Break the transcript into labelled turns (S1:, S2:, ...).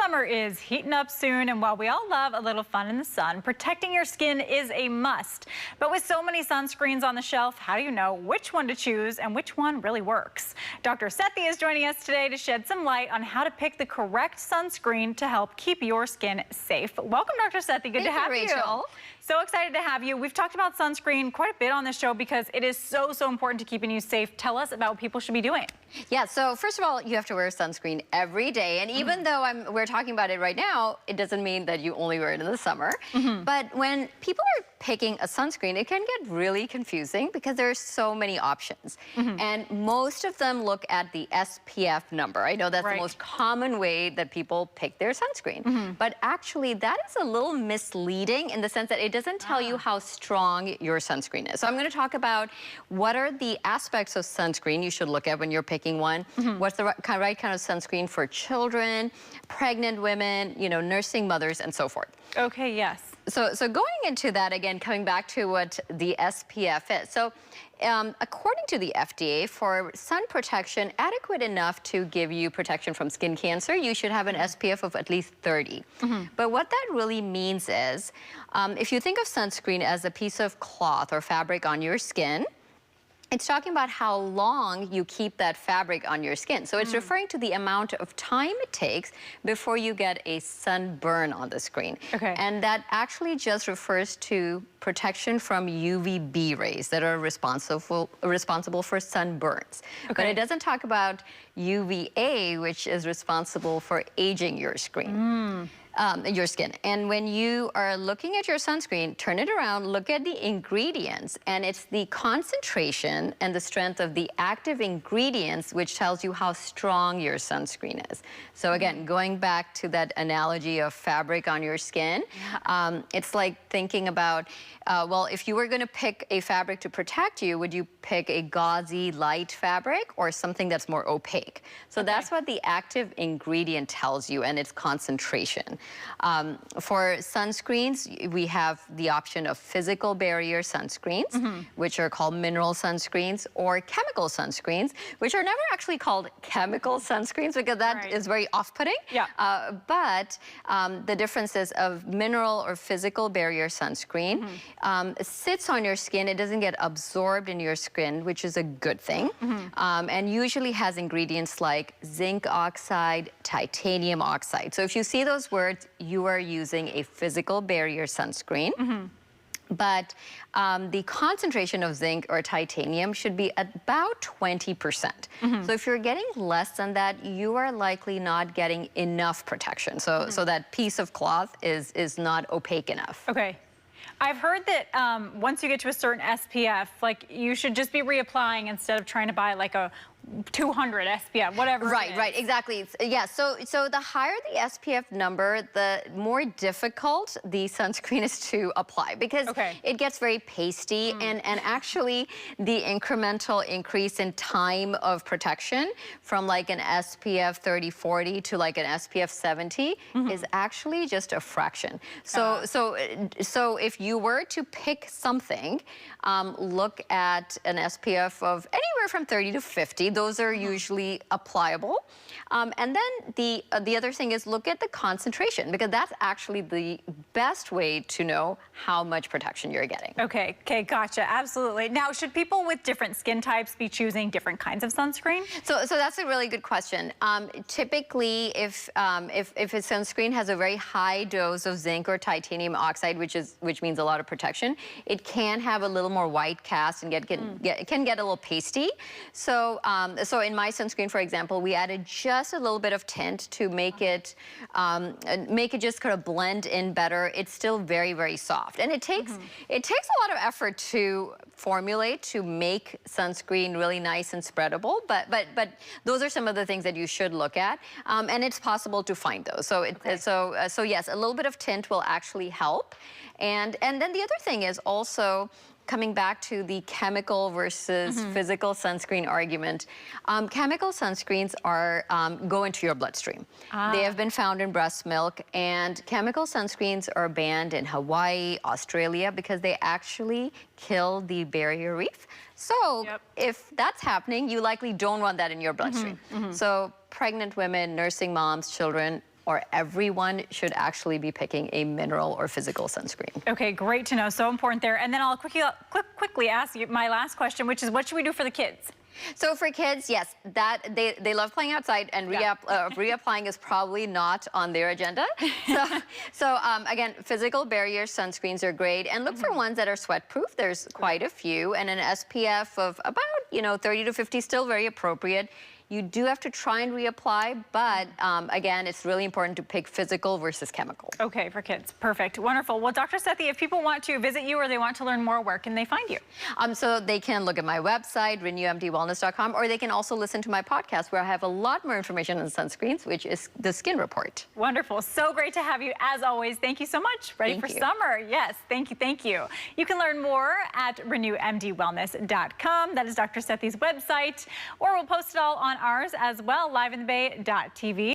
S1: Summer is heating up soon, and while we all love a little fun in the sun, protecting your skin is a must. But with so many sunscreens on the shelf, how do you know which one to choose and which one really works? Dr. Sethi is joining us today to shed some light on how to pick the correct sunscreen to help keep your skin safe. Welcome, Dr. Sethi. Good to have you.
S2: Rachel.
S1: So excited to have you. We've talked about sunscreen quite a bit on this show because it is so important to keeping you safe. Tell us about what people should be doing.
S2: Yeah, so first of all, you have to wear sunscreen every day. And even though we're talking about it right now, it doesn't mean that you only wear it in the summer. But when people are picking a sunscreen, it can get really confusing because there are so many options. And most of them look at the SPF number. I know that's the most common way that people pick their sunscreen. But actually, that is a little misleading in the sense that it doesn't tell you how strong your sunscreen is. So I'm going to talk about what are the aspects of sunscreen you should look at when you're picking one. What's the right kind of sunscreen for children, pregnant women, nursing mothers, and so forth.
S1: Okay, yes.
S2: So going into that, again, coming back to what the SPF is. So according to the FDA, for sun protection adequate enough to give you protection from skin cancer, you should have an SPF of at least 30. But what that really means is, if you think of sunscreen as a piece of cloth or fabric on your skin, it's talking about how long you keep that fabric on your skin. So it's referring to the amount of time it takes before you get a sunburn on the screen. And that actually just refers to protection from UVB rays that are responsible for sunburns. But it doesn't talk about UVA, which is responsible for aging your skin. And when you are looking at your sunscreen, turn it around, look at the ingredients, and it's the concentration and the strength of the active ingredients which tells you how strong your sunscreen is. So again, going back to that analogy of fabric on your skin, it's like thinking about, well, if you were going to pick a fabric to protect you, would you pick a gauzy, light fabric or something that's more opaque? So that's what the active ingredient tells you, and its concentration. For sunscreens, we have the option of physical barrier sunscreens, which are called mineral sunscreens, or chemical sunscreens, which are never actually called chemical sunscreens because that is very off-putting. But the difference is of mineral or physical barrier sunscreen sits on your skin. It doesn't get absorbed in your skin, which is a good thing, and usually has ingredients like zinc oxide, titanium oxide. So if you see those words, you are using a physical barrier sunscreen. But the concentration of zinc or titanium should be about 20%. So if you're getting less than that, you are likely not getting enough protection. So that piece of cloth is not opaque enough.
S1: I've heard that once you get to a certain SPF, like you should just be reapplying instead of trying to buy like a 200 SPF, whatever.
S2: Right, exactly. Yeah, so the higher the SPF number, the more difficult the sunscreen is to apply because it gets very pasty, and actually the incremental increase in time of protection from like an SPF 30-40 to like an SPF 70 is actually just a fraction. So if you were to pick something, look at an SPF of anywhere from 30 to 50. Those are usually applicable. And then the other thing is look at the concentration, because that's actually the best way to know how much protection you're getting.
S1: Okay, gotcha, absolutely. Now, should people with different skin types be choosing different kinds of sunscreen?
S2: So that's a really good question. Typically, if a sunscreen has a very high dose of zinc or titanium oxide, which means a lot of protection, it can have a little more white cast and it can get a little pasty. So in my sunscreen, for example, we added just a little bit of tint to make it just kind of blend in better. It's still very soft, and it takes a lot of effort to formulate to make sunscreen really nice and spreadable. But those are some of the things that you should look at, and it's possible to find those. So yes, a little bit of tint will actually help, and then the other thing is also, coming back to the chemical versus physical sunscreen argument, chemical sunscreens go into your bloodstream. They have been found in breast milk, and chemical sunscreens are banned in Hawaii, Australia, because they actually kill the barrier reef. So if that's happening, you likely don't want that in your bloodstream. So pregnant women, nursing moms, children, or everyone should actually be picking a mineral or physical sunscreen.
S1: Okay, great to know. So important there. And then I'll quickly ask you my last question, which is what should we do for the kids?
S2: So for kids, yes, that they love playing outside, and reapplying is probably not on their agenda. So again, physical barrier sunscreens are great, and look for ones that are sweat-proof. There's quite a few, and an SPF of about 30 to 50 still very appropriate. You do have to try and reapply, but again, it's really important to pick physical versus chemical.
S1: Okay, for kids. Perfect. Wonderful. Well, Dr. Sethi, if people want to visit you or they want to learn more, where can they find you?
S2: So they can look at my website, renewmdwellness.com, or they can also listen to my podcast where I have a lot more information on sunscreens, which is the Skin Report.
S1: Wonderful. So great to have you as always. Thank you so much. Ready for summer. Yes. Thank you. Thank you. You can learn more at renewmdwellness.com. That is Dr. Sethi's website, or we'll post it all on ours as well, liveinthebay.tv.